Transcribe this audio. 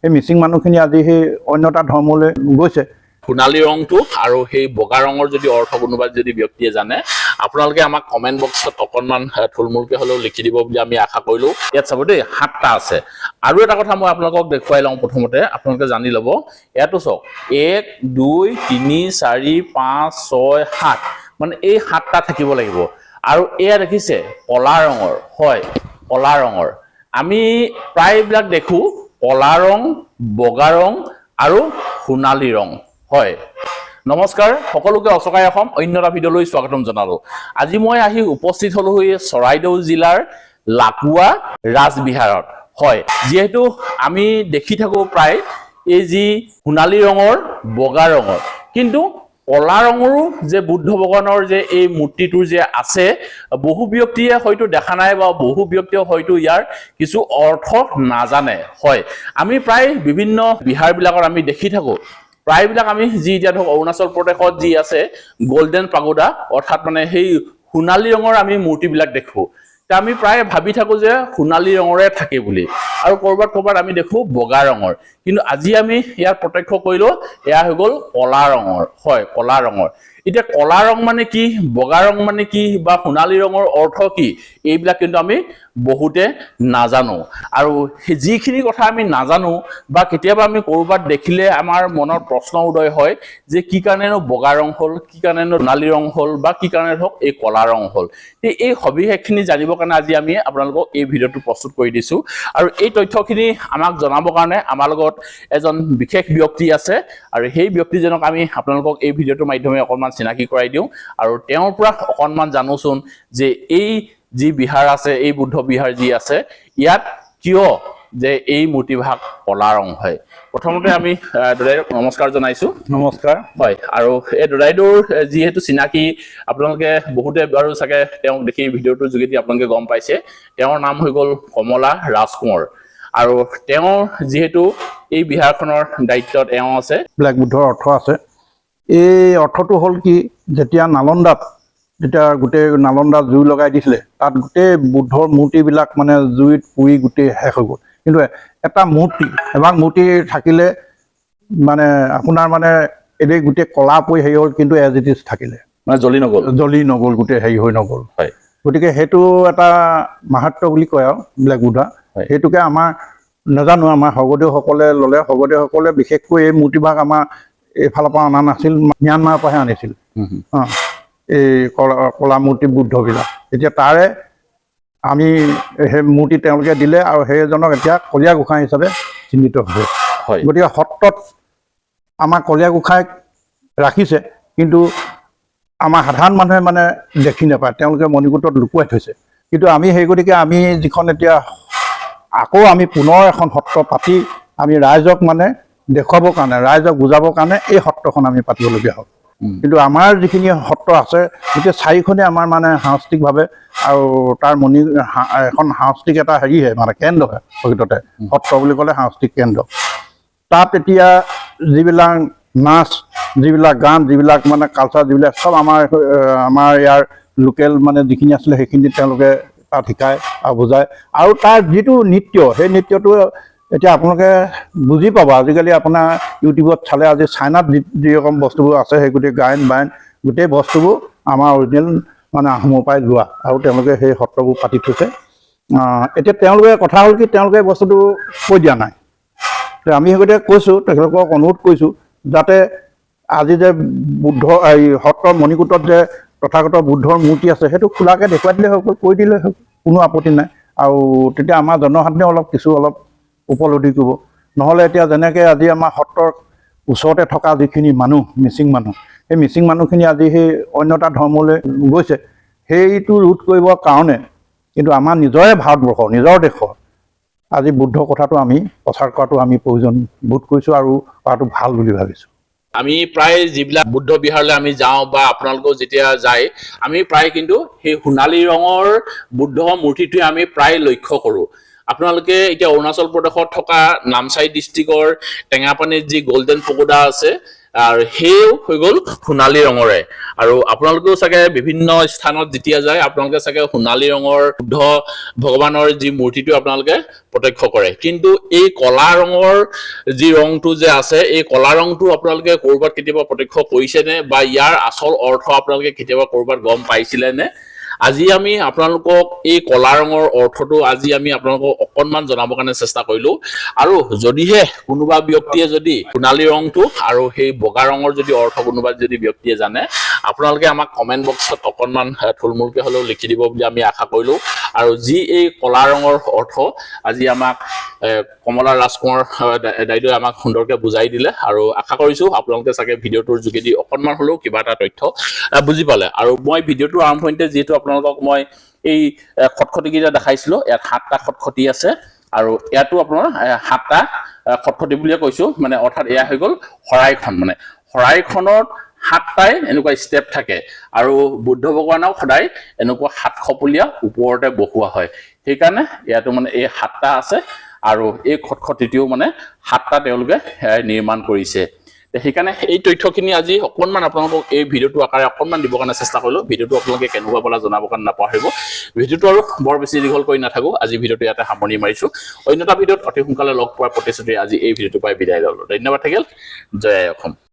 সেই মিচিং মানুহখিনি আজি সেই অন্য এটা ধৰ্মলৈ গৈছে। সোণালী ৰংটো আৰু সেই বগা ৰঙৰ যদি অৰ্থ কোনোবা যদি ব্যক্তিয়ে জানে আপোনালোকে আমাক কমেন্ট বক্সত অকণমান থুলমূলকে হ'লেও লিখি দিব বুলি আমি আশা কৰিলো। ইয়াত চাব দেই 7টা আছে। আৰু এটা কথা মই আপোনালোকক দেখুৱাই লওঁ প্ৰথমতে আপোনালোকে জানি ল'ব। ইয়াতো চাওক 1 2 3 4 5 6 7 মানে এই 7টা থাকিব লাগিব। আৰু এয়া দেখিছে কলা ৰঙৰ, হয় কলা ৰঙৰ। আমি প্ৰায়বিলাক দেখো কলা ৰং, বগা ৰং আৰু সোণালী ৰং। হয় নমস্কাৰ সকলোকে অচকাই অসম অন্য এটা ভিডিঅ'লৈ স্বাগতম জনালো। আজি মই আহি উপস্থিত হলো চৰাইদেউ জিলাৰ লাকুৱা ৰাজবিহাৰত। হয় যিহেতু আমি দেখি থাকো প্ৰায় এই যি সোণালী ৰঙৰ, বগা ৰঙৰ, কিন্তু কলা ৰঙৰো যে বুদ্ধ ভগৱানৰ যে এই মূৰ্তিটোৰ যে আছে বহু ব্যক্তিয়ে হয়তো দেখা নাই বা বহু ব্যক্তিয়ে হয়তো ইয়াৰ কিছু অৰ্থ নাজানে। হয় আমি প্ৰায় বিভিন্ন বিহাৰ বিলাকত আমি দেখি থাকো প্ৰায়বিলাক আমি যি এতিয়া ধৰক অৰুণাচল প্ৰদেশত যি আছে গল্ডেন পাগোডা অৰ্থাৎ মানে সেই সোণালী ৰঙৰ আমি মূৰ্তিবিলাক দেখো। আমি প্ৰায় ভাবি থাকো যে সোণালী ৰঙৰে থাকে বুলি আৰু কৰবাত আমি দেখো বগা ৰঙৰ, কিন্তু আজি আমি ইয়াৰ প্ৰত্যক্ষ কৰিলো এয়া হৈ গ'ল কলা ৰঙৰ। হয় কলা ৰঙৰ। এতিয়া কলা ৰং মানে কি, বগা ৰং মানে কি বা সোণালী ৰঙৰ অৰ্থ কি এইবিলাক কিন্তু আমি বহুতে নাজানো। আৰু যিখিনি কথা আমি নাজানো বা কেতিয়াবা আমি কৰবাত দেখিলে আমাৰ মনৰ প্ৰশ্ন উদয় হয় যে কি কাৰণেনো বগা ৰং হ'ল, কি কাৰণেনো সোণালী ৰং হ'ল বা কি কাৰণে ধৰক এই কলা ৰং হ'ল। এই সবিশেষখিনি জানিবৰ কাৰণে আজি আমি আপোনালোকক এই ভিডিঅ'টো প্ৰস্তুত কৰি দিছো। আৰু এই তথ্যখিনি আমাক জনাবৰ কাৰণে আমাৰ লগত এজন বিশেষ ব্যক্তি আছে আৰু সেই ব্যক্তিজনক আমি আপোনালোকক এই ভিডিঅ'টোৰ মাধ্যমে অকণমান চিনাকি কৰাই দিওঁ আৰু তেওঁৰ পৰা অকণমান জানোচোন যে এই যি বিহাৰ আছে, এই বুদ্ধ বিহাৰ যি আছে ইয়াত কিয় যে এই মূৰ্তিভাগ কলা ৰং হয়। প্ৰথমতে আমি দদাইদেউক নমস্কাৰ জনাইছো। নমস্কাৰ। হয় আৰু এই দদাইদেউৰ যিহেতু চিনাকি আপোনালোকে বহুতে বাৰু চাগে তেওঁক দেখি ভিডিঅ'টোৰ যোগেদি আপোনালোকে গম পাইছে। তেওঁৰ নাম হৈ গ'ল কমলা ৰাজকোঁৱৰ আৰু তেওঁৰ যিহেতু এই বিহাৰখনৰ দায়িত্বত এওঁ আছে। ব্লেক বুদ্ধৰ অৰ্থ আছে। এই অৰ্থটো হ'ল কি, যেতিয়া নালন্দাত যেতিয়া গোটেই নালন্দাত জুই লগাই দিছিলে তাত গোটেই বুদ্ধৰ মূৰ্তিবিলাক মানে জুইত পুৰি গোটেই শেষ হৈ গ'ল। কিন্তু এটা মূৰ্তি এভাগ মূৰ্তি থাকিলে মানে আপোনাৰ মানে এনেই গোটেই কলা পৰি হেৰি হ'ল, কিন্তু এজ ইট ইজ থাকিলে মানে জ্বলি নগ'ল গোটেই হেৰি হৈ নগ'ল। হয় গতিকে সেইটো এটা মাহাত্ম্য বুলি কয় আৰু ব্লেক বুদ্ধা। সেইটোকে আমাৰ নাজানো, আমাৰ স্বৰ্গদেউসকলে ল'লে। স্বৰ্গদেউসকলে বিশেষকৈ এই মূৰ্তিভাগ আমাৰ এইফালৰ পৰা অনা নাছিল, ম্যানমাৰৰ পৰাহে আনিছিল এই কলা মূৰ্তি বুদ্ধবিলাক। এতিয়া তাৰে আমি সেই মূৰ্তি তেওঁলোকে দিলে আৰু সেইজনক এতিয়া কলীয়া গোঁসাই হিচাপে চিহ্নিত হৈছে। গতিকে সত্ৰত আমাৰ কলীয়া গোঁসাইক ৰাখিছে, কিন্তু আমাৰ সাধাৰণ মানুহে মানে দেখি নাপায়, তেওঁলোকে মণিকূটত লুকুৱাই থৈছে। কিন্তু আমি সেই গতিকে আমি যিখন এতিয়া আকৌ আমি পুনৰ এখন সত্ৰ পাতি আমি ৰাইজক মানে দেখুৱাবৰ কাৰণে, ৰাইজক বুজাবৰ কাৰণে এই সত্ৰখন আমি পাতিবলগীয়া হ'ল। কিন্তু আমাৰ যিখিনি সত্ৰ আছে গোটেই 4খনে আমাৰ মানে সাংস্কৃতিকভাৱে আৰু তাৰ এখন সাংস্কৃতিক এটা হেৰিহে মানে কেন্দ্ৰহে প্ৰকৃততে। সত্ৰ বুলি ক'লে সাংস্কৃতিক কেন্দ্ৰ। তাত এতিয়া যিবিলাক নাচ, যিবিলাক গান, যিবিলাক মানে কালচাৰ, যিবিলাক চব আমাৰ ইয়াৰ লোকেল মানে যিখিনি আছিলে সেইখিনি তেওঁলোকে তাত শিকায় আৰু বুজায়। আৰু তাৰ যিটো নৃত্য, সেই নৃত্যটো এতিয়া আপোনালোকে বুজি পাব। আজিকালি আপোনাৰ ইউটিউবত চালে আজি চাইনাত যি ৰকম বস্তুবোৰ আছে সেই গোটেই গায়ন বায়ন গোটেই বস্তুবোৰ আমাৰ অৰিজিনেল মানে আহোমৰ পৰাই লোৱা, আৰু তেওঁলোকে সেই সত্ৰবোৰ পাতি থৈছে। এতিয়া তেওঁলোকে কথা হ'ল কি, তেওঁলোকে বস্তুটো কৈ দিয়া নাই। আমি সেই গতিকে কৈছোঁ, তেখেতলোকক অনুৰোধ কৰিছোঁ যাতে আজি যে বুদ্ধ এই সত্ৰৰ মণিকূটত যে তথাগত বুদ্ধৰ মূৰ্তি আছে সেইটো খোলাকৈ দেখুৱাই দিলে হৈ গ'ল, কৈ দিলে হৈ গ'ল, কোনো আপত্তি নাই। আৰু তেতিয়া আমাৰ জনসাধাৰণে অলপ উপলব্ধি কৰিব। নহ'লে এতিয়া যেনেকৈ আজি আমাৰ সত্ৰৰ ওচৰতে থকা যিখিনি মানুহ মিচিং মানুহ, সেই মিচিং মানুহখিনি আজি সেই অন্য এটা ধৰ্মলৈ গৈছে। সেইটো ৰোধ কৰিবৰ কাৰণে কিন্তু আমাৰ নিজৰে ভাৰতবৰ্ষৰ, নিজৰ দেশৰ আজি বুদ্ধ কথাটো আমি প্ৰচাৰ কৰাটো আমি প্ৰয়োজন বোধ কৰিছোঁ আৰু কৰাটো ভাল বুলি ভাবিছোঁ। আমি প্ৰায় যিবিলাক বুদ্ধ বিহাৰলৈ আমি যাওঁ বা আপোনালোকেও যেতিয়া যায় আমি প্ৰায় কিন্তু সেই সোণালী ৰঙৰ বুদ্ধ মূৰ্তিটোৱে আমি প্ৰায় লক্ষ্য কৰোঁ। আপোনালোকে এতিয়া অৰুণাচল প্ৰদেশত থকা নামচাই ডিষ্ট্ৰিক্টৰ টেঙাপানীত যি গল্ডেন পগোডা আছে আৰু সেইও হৈ গ'ল সোণালী ৰঙৰে আৰু আপোনালোকেও চাগে বিভিন্ন স্থানত যেতিয়া যায় আপোনালোকে চাগে সোণালী ৰঙৰ বুদ্ধ ভগৱানৰ যি মূৰ্তিটো আপোনালোকে প্ৰত্যক্ষ কৰে কিন্তু এই কলা ৰঙৰ যি ৰংটো যে আছে এই কলা ৰংটো আপোনালোকে কৰবাত কেতিয়াবা প্ৰত্যক্ষ কৰিছে নে বা ইয়াৰ আচল অৰ্থ আপোনালোকে কেতিয়াবা কৰবাত গম পাইছিলে নে আজি আমি আপোনালোকক এই কলা ৰঙৰ অৰ্থটো আজি আমি আপোনালোকক অকনমান জনাবৰ কাৰণে চেষ্টা কৰিলো আৰু যদিহে কোনোবা ব্যক্তিয়ে যদি সোণালী ৰংটো আৰু সেই বগা ৰঙৰ যদি অৰ্থ কোনোবা যদি ব্যক্তিয়ে জানে আপোনালোকে আমাক কমেন্ট বক্সত অকনমান থুলমূলকে হলেও লিখি দিব বুলি আমি আশা কৰিলো আৰু যি এই কলা ৰঙৰ অৰ্থ আজি আমাক কমলা ৰাজকুমাৰ দাইদেৱে আমাক সুন্দৰকে বুজাই দিলে আৰু আশা কৰিছো আপোনালোকে চাগে ভিডিঅ'টোৰ যোগেদি অকনমান হলেও কিবা এটা তথ্য বুজি পালে আৰু মই ভিডিঅ'টোৰ আৰম্ভণিতে যেহেতু আপোনালোকক মই এই খটখটিকেইটা দেখাইছিলো ইয়াত 7টা খটখটি আছে আৰু ইয়াতো আপোনাৰ 7টা খটখটি বুলিয়ে কৈছো মানে অৰ্থাৎ এয়া হৈ গ'ল শৰাইখন মানে শৰাইখনত 7টাই এনেকুৱা ষ্টেপ থাকে আৰু বুদ্ধ ভগৱানক সদায় এনেকুৱা 7 খপলীয়া ওপৰতে বহোৱা হয় সেইকাৰণে ইয়াতো মানে এই 7টা আছে আৰু এই খটখটিটিও মানে 7টা তেওঁলোকে নিৰ্মাণ কৰিছে সেইকাৰণে এই তথ্যখিনি আজি অকনমান আপোনালোকক এই ভিডিঅ'টো আকাৰে অকনমান দিবৰ কাৰণে চেষ্টা কৰিলো ভিডিঅ'টো আপোনালোকে কেনেকুৱা পালা জনাবৰ কাৰণে নাপাহৰিব ভিডিঅ'টো আৰু বৰ বেছি দীঘল কৰি নাথাকো আজি ভিডিঅ'টো ইয়াতে সামৰণি মাৰিছো অন্য এটা ভিডিঅ'ত অতি সোনকালে লগ পোৱাৰ প্ৰতিশ্ৰুতি আজি এই ভিডিঅ'টো পাই বিদায় ললো ধন্যবাদ থাকিল জয় অসম